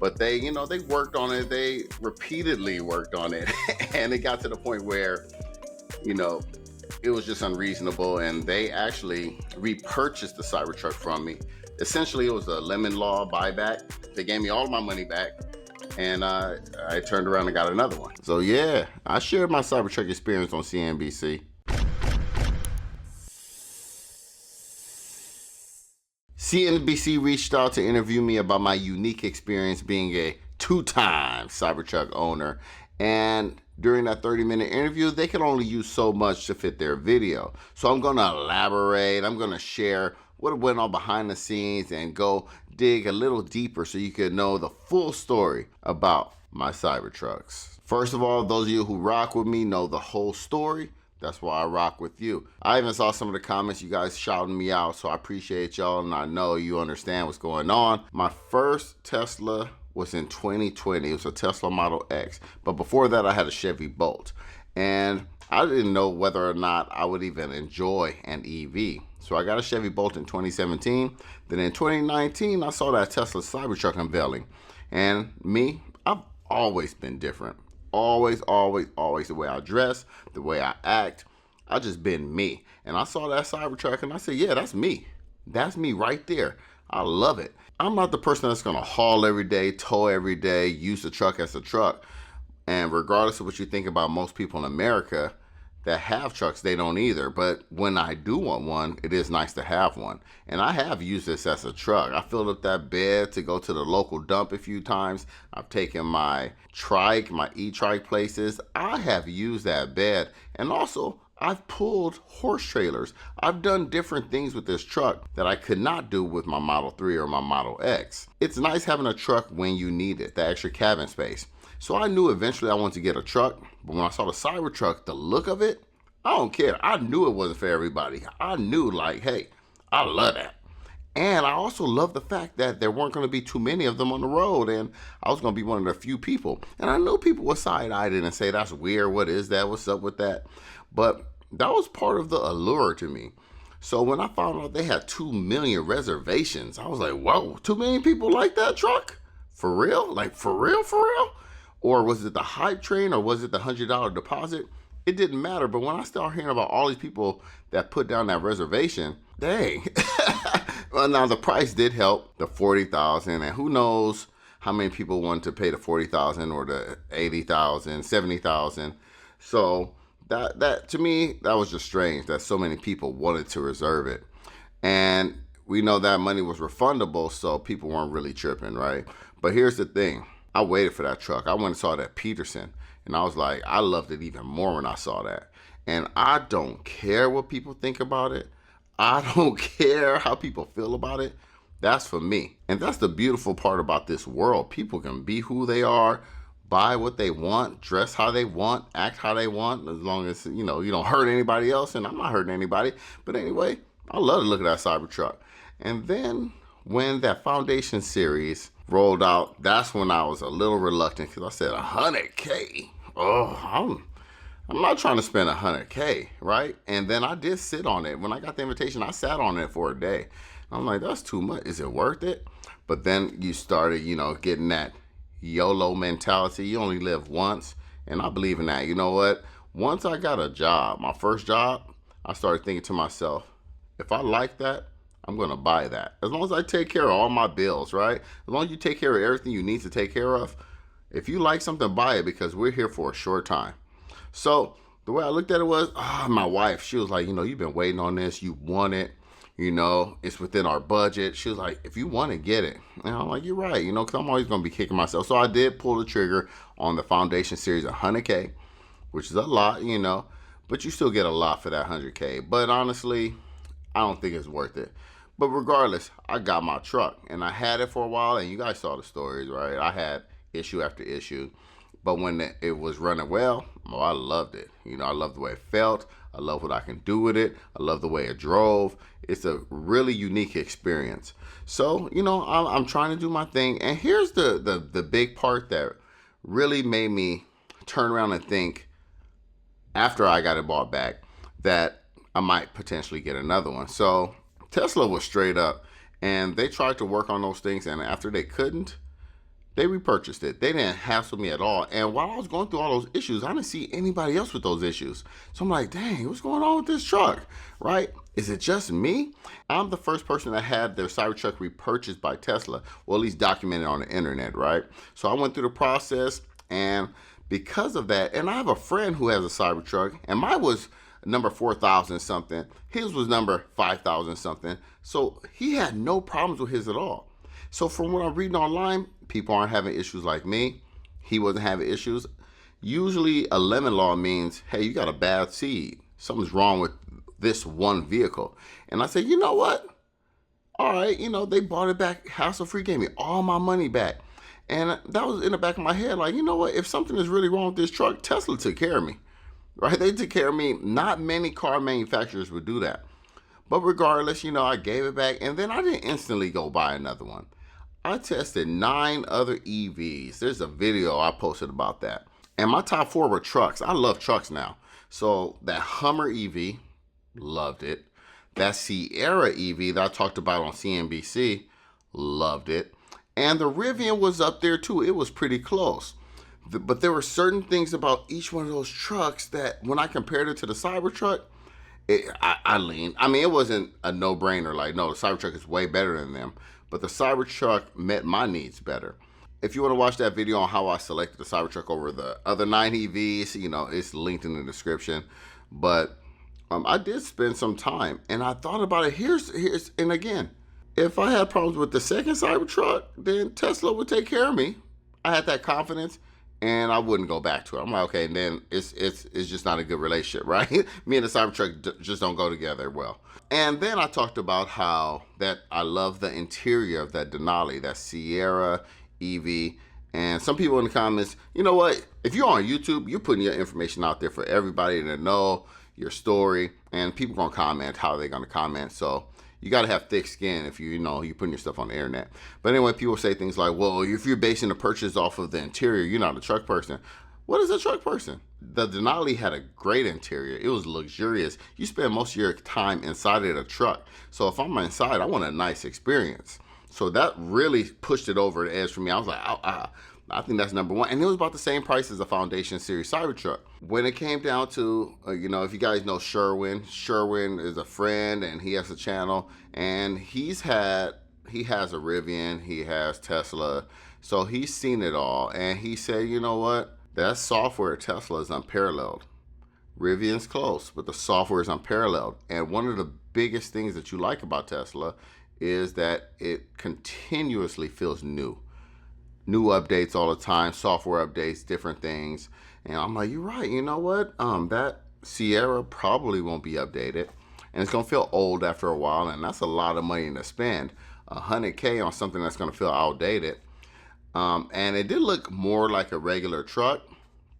But they, they worked on it. They repeatedly worked on it. And it got to the point where, you know, it was just unreasonable. And they actually repurchased the Cybertruck from me. Essentially, it was a lemon law buyback. They gave me all my money back. And I turned around and got another one. So yeah, I shared my Cybertruck experience on CNBC. CNBC reached out to interview me about my unique experience being a two-time Cybertruck owner. And during that 30-minute interview, they could only use so much to fit their video. So I'm going to elaborate. I'm going to share what went on behind the scenes and go dig a little deeper so you could know the full story about my Cybertrucks. First of all, those of you who rock with me know the whole story. That's why I rock with you. I even saw some of the comments, you guys shouting me out, so I appreciate y'all, and I know you understand what's going on. My first Tesla was in 2020. It was a Tesla Model X. But before that, I had a Chevy Bolt. And I didn't know whether or not I would even enjoy an EV. So I got a Chevy Bolt in 2017. Then in 2019, I saw that Tesla Cybertruck unveiling. And me, I've always been different. Always, always, always. The way I dress, the way I act, I just been me. And I saw that Cybertruck and I said, yeah, that's me. That's me right there. I love it. I'm not the person that's gonna haul every day, tow every day, use the truck as a truck. And regardless of what you think about most people in America that have trucks, they don't either. But when I do want one, it is nice to have one. And I have used this as a truck. I filled up that bed to go to the local dump a few times. I've taken my trike, my e-trike places. I have used that bed. And also, I've pulled horse trailers. I've done different things with this truck that I could not do with my Model 3 or my Model X. It's nice having a truck when you need it, the extra cabin space. So I knew eventually I wanted to get a truck, but when I saw the Cybertruck, the look of it, I don't care. I knew it wasn't for everybody. I knew like, hey, I love that. And I also love the fact that there weren't going to be too many of them on the road, and I was going to be one of the few people. And I know people would side-eye it and say, that's weird. What is that? What's up with that? But that was part of the allure to me. So when I found out they had 2 million reservations, I was like, whoa, 2 million people like that truck? For real? Like for real, for real? Or was it the hype train, or was it the $100 deposit? It didn't matter. But when I started hearing about all these people that put down that reservation, dang. Well, now the price did help, the $40,000, and who knows how many people wanted to pay the $40,000 or the $80,000, $70,000. So that to me, that was just strange that so many people wanted to reserve it. And we know that money was refundable, so people weren't really tripping, right? But here's the thing. I waited for that truck. I went and saw that Peterson, and I was like, I loved it even more when I saw that. And I don't care what people think about it. I don't care how people feel about it. That's for me. And that's the beautiful part about this world. People can be who they are, buy what they want, dress how they want, act how they want, as long as, you don't hurt anybody else, and I'm not hurting anybody. But anyway, I love to look at that Cybertruck. And then when that Foundation series rolled out, that's when I was a little reluctant, because I said $100K. Oh, I'm not trying to spend $100K, right? And then I did sit on it. When I got the invitation, I sat on it for a day. I'm like, that's too much. Is it worth it? But then you started, getting that YOLO mentality. You only live once. And I believe in that. You know what? Once I got a job, my first job, I started thinking to myself, if I like that, I'm going to buy that. As long as I take care of all my bills, right? As long as you take care of everything you need to take care of, if you like something, buy it, because we're here for a short time. So the way I looked at it was, my wife, she was like, you've been waiting on this. You want it. It's within our budget. She was like, if you want it, get it. And I'm like, you're right, because I'm always going to be kicking myself. So I did pull the trigger on the Foundation series, $100K, which is a lot, but you still get a lot for that $100K. But honestly, I don't think it's worth it. But regardless, I got my truck, and I had it for a while, and you guys saw the stories, right? I had issue after issue. But when it was running well, I loved it. I love the way it felt. I love what I can do with it. I love the way it drove. It's a really unique experience. So, I'm trying to do my thing. And here's the big part that really made me turn around and think, after I got it bought back, that I might potentially get another one. So Tesla was straight up, and they tried to work on those things. And after they couldn't, They repurchased it. They didn't hassle me at all. And while I was going through all those issues, I didn't see anybody else with those issues. So I'm like, dang, what's going on with this truck, right? Is it just me? I'm the first person that had their Cybertruck repurchased by Tesla, well, at least documented on the internet, right? So I went through the process, and because of that, and I have a friend who has a Cybertruck, and mine was number 4,000 something. His was number 5,000 something. So he had no problems with his at all. So from what I'm reading online, people aren't having issues like me. He wasn't having issues. Usually a lemon law means, hey, you got a bad seed. Something's wrong with this one vehicle. And I said, you know what? All right, they bought it back hassle-free, gave me all my money back. And that was in the back of my head, like, you know what? If something is really wrong with this truck, Tesla took care of me, right? They took care of me. Not many car manufacturers would do that. But regardless, I gave it back, and then I didn't instantly go buy another one. I tested 9 other EVs. There's a video I posted about that. And my top 4 were trucks. I love trucks now. So that Hummer EV, loved it. That Sierra EV that I talked about on CNBC, loved it. And the Rivian was up there too. It was pretty close. But there were certain things about each one of those trucks that when I compared it to the Cybertruck, I leaned. I mean, it wasn't a no-brainer. Like, no, the Cybertruck is way better than them. But the Cybertruck met my needs better. If you want to watch that video on how I selected the Cybertruck over the other 9 EVs, it's linked in the description. But I did spend some time, and I thought about it. Here's, and again, if I had problems with the second Cybertruck, then Tesla would take care of me. I had that confidence, and I wouldn't go back to it. I'm like, okay, and then it's just not a good relationship, right? Me and the Cybertruck just don't go together well. And then I talked about how that I love the interior of that Denali, that Sierra EV. And some people in the comments, you know what? If you're on YouTube, you're putting your information out there for everybody to know your story. And people gonna comment how they're gonna comment. So you gotta have thick skin if you're putting your stuff on the internet. But anyway, people say things like, well, if you're basing the purchase off of the interior, you're not a truck person. What is a truck person? The Denali had a great interior. It was luxurious. You spend most of your time inside of the truck. So if I'm inside, I want a nice experience. So that really pushed it over the edge for me. I was like, I think that's number 1. And it was about the same price as the Foundation Series Cybertruck. When it came down to, if you guys know Sherwin is a friend and he has a channel, and he has a Rivian, he has Tesla. So he's seen it all. And he said, you know what? That software at Tesla is unparalleled. Rivian's close, but the software is unparalleled. And one of the biggest things that you like about Tesla is that it continuously feels new. New updates all the time, software updates, different things. And I'm like, you're right, you know what? That Sierra probably won't be updated. And it's gonna feel old after a while, and that's a lot of money to spend. $100K on something that's gonna feel outdated. And it did look more like a regular truck,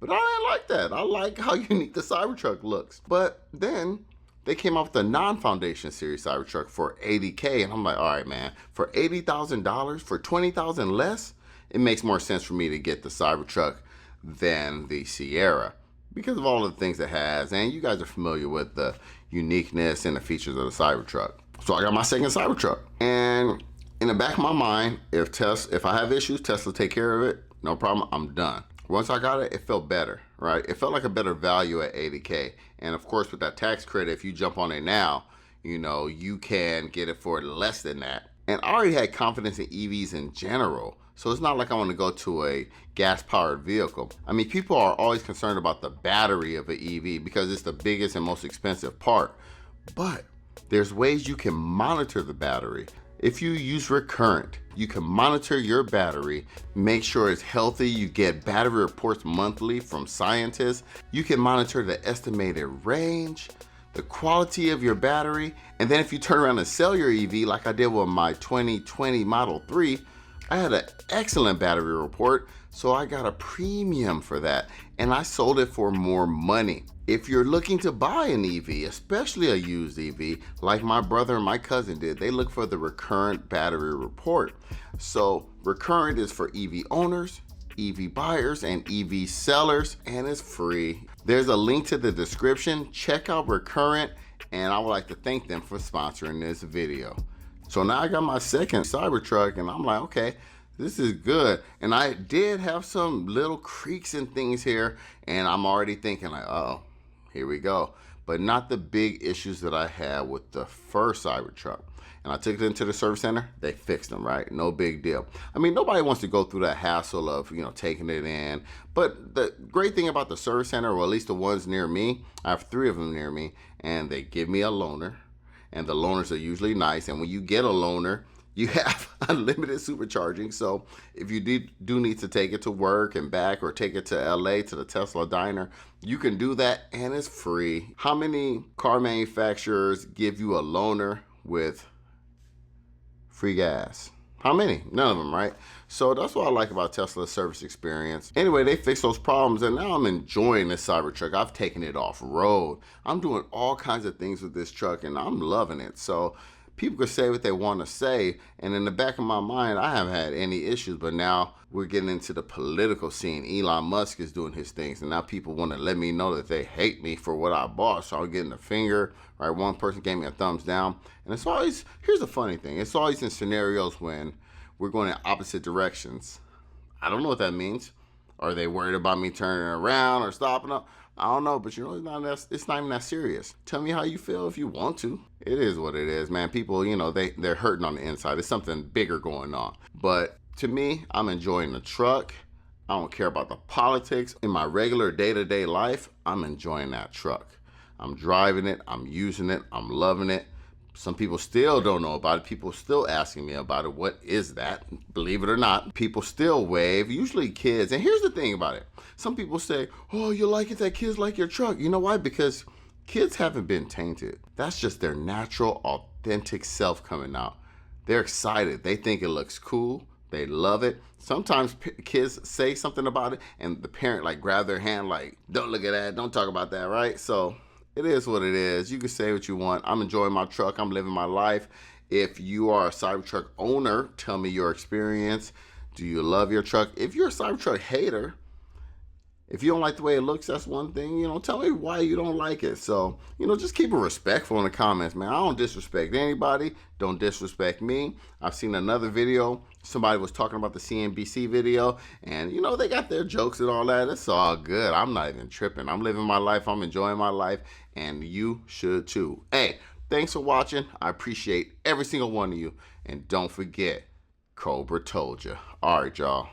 but I didn't like that. I like how unique the Cybertruck looks. But then they came up with a non-Foundation Series Cybertruck for $80K, and I'm like, all right, man, for $80,000, for $20,000 less, it makes more sense for me to get the Cybertruck than the Sierra because of all of the things it has. And you guys are familiar with the uniqueness and the features of the Cybertruck. So I got my second Cybertruck, and in the back of my mind, if I have issues, Tesla take care of it, no problem, I'm done. Once I got it, it felt better, right? It felt like a better value at $80K. And of course, with that tax credit, if you jump on it now, you can get it for less than that. And I already had confidence in EVs in general. So it's not like I want to go to a gas-powered vehicle. I mean, people are always concerned about the battery of an EV because it's the biggest and most expensive part. But there's ways you can monitor the battery. If you use Recurrent, you can monitor your battery, make sure it's healthy. You get battery reports monthly from scientists. You can monitor the estimated range, the quality of your battery. And then if you turn around and sell your EV, like I did with my 2020 Model 3, I had an excellent battery report, so I got a premium for that, and I sold it for more money. If you're looking to buy an EV, especially a used EV, like my brother and my cousin did, they look for the Recurrent battery report. So Recurrent is for EV owners, EV buyers, and EV sellers, and it's free. There's a link to the description. Check out Recurrent, and I would like to thank them for sponsoring this video. So now I got my second Cybertruck, and I'm like, okay, This is good. And I did have some little creaks and things here, and I'm already thinking like, oh, here we go. But not the big issues that I had with the first Cybertruck. And I took it into the service center. They fixed them, right? No big deal. I mean, nobody wants to go through that hassle of, taking it in. But the great thing about the service center, or at least the ones near me, I have 3 of them near me, and they give me a loaner. And the loaners are usually nice. And when you get a loaner, you have unlimited supercharging. So if you do need to take it to work and back, or take it to LA to the Tesla diner, you can do that, and it's free. How many car manufacturers give you a loaner with free gas? How many? None of them, right? So that's what I like about Tesla's service experience. Anyway, they fixed those problems, and now I'm enjoying this Cybertruck. I've taken it off road. I'm doing all kinds of things with this truck, and I'm loving it. So people can say what they want to say, and in the back of my mind, I haven't had any issues, but now we're getting into the political scene. Elon Musk is doing his things, and now people want to let me know that they hate me for what I bought, so I'm getting a finger, right? One person gave me a thumbs down, and it's always, here's the funny thing, it's always in scenarios when we're going in opposite directions. I don't know what that means. Are they worried about me turning around or stopping up? I don't know, but it's not even that serious. Tell me how you feel if you want to. It is what it is, man. People, they're hurting on the inside. There's something bigger going on. But to me, I'm enjoying the truck. I don't care about the politics. In my regular day-to-day life, I'm enjoying that truck. I'm driving it. I'm using it. I'm loving it. Some people still don't know about it. People still asking me about it. What is that? Believe it or not, people still wave, usually kids. And here's the thing about it. Some people say, oh, you like it that kids like your truck. You know why? Because kids haven't been tainted. That's just their natural, authentic self coming out. They're excited. They think it looks cool. They love it. Sometimes kids say something about it, and the parent grab their hand don't look at that. Don't talk about that, right? So it is what it is. You can say what you want. I'm enjoying my truck. I'm living my life. If you are a Cybertruck owner, tell me your experience. Do you love your truck? If you're a Cybertruck hater, if you don't like the way it looks, that's one thing. Tell me why you don't like it. So, just keep it respectful in the comments, man. I don't disrespect anybody. Don't disrespect me. I've seen another video. Somebody was talking about the CNBC video, and, they got their jokes and all that. It's all good. I'm not even tripping. I'm living my life. I'm enjoying my life, and you should too. Hey, thanks for watching. I appreciate every single one of you. And don't forget, Cobra told you. All right, y'all.